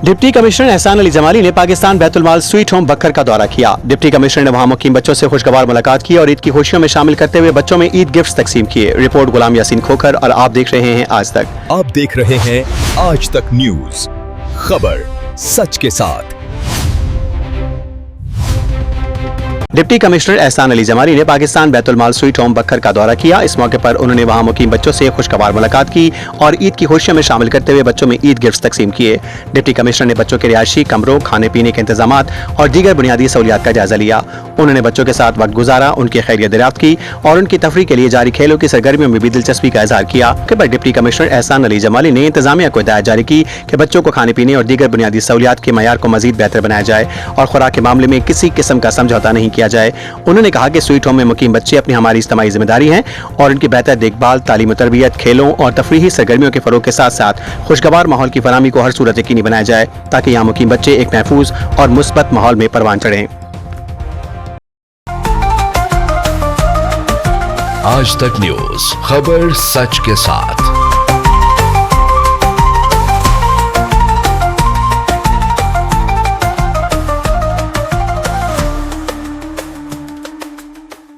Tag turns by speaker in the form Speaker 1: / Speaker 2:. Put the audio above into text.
Speaker 1: Deputy commissioner एहसान अली जमाली ने पाकिस्तान बैतुल माल sweet home बखर का दौरा किया। डिप्टी कमिश्नर ने वहां मुकीम बच्चों से खुशगवार मुलाकात की और ईद की खुशियों में शामिल करते हुए बच्चों में ईद गिफ्ट्स तकसीम किए। रिपोर्ट गुलाम यासीन खोखर और आप देख रहे हैं आज तक।
Speaker 2: आप देख रहे हैं आज तक न्यूज, खबर सच के साथ।
Speaker 1: डिप्टी कमिश्नर एहसान अली जमाली ने पाकिस्तान बैतुल माल स्वीट होम बखर का दौरा किया। इस मौके पर उन्होंने वहां मुकीम बच्चों से खुशगवार मुलाकात की और ईद की खुशियों में शामिल करते हुए बच्चों में ईद गिफ्ट्स तकसीम किए। डिप्टी कमिश्नर ने बच्चों के रिहायशी कमरों, खाने पीने के इंतजामात और दीगर बुनियादी सहूलियात का जायजा लिया। उन्होंने बच्चों के साथ वक्त गुजारा, उनकी खैरियत दरियाफ्त की और उनकी तफरीह के लिए जारी खेलों की सरगर्मियों में भी दिलचस्पी का इजहार किया। डिप्टी कमिश्नर एहसान अली जमाली ने इंतजामिया को हिदायत जारी की कि बच्चों को खाने पीने और दीगर बुनियादी सहूलियात के मयार को मजीद बेहतर बनाया जाए और खुराक के मामले में किसी किस्म का समझौता नहीं किया जाए। उन्होंने कहा कि स्वीट होम में मुकीम बच्चे अपनी हमारी इज्तिमाई जिम्मेदारी हैं और उनकी बेहतर देखभाल, तालीम और तरबियत, खेलों और तफरीही सरगर्मियों के फरोग के साथ साथ खुशगवार माहौल की फराहमी को हर सूरत यकीनी बनाया जाए ताकि यहाँ मुकीम बच्चे एक महफूज और मुस्बत माहौल में परवान चढ़ें।
Speaker 2: आज तक न्यूज, खबर सच के साथ।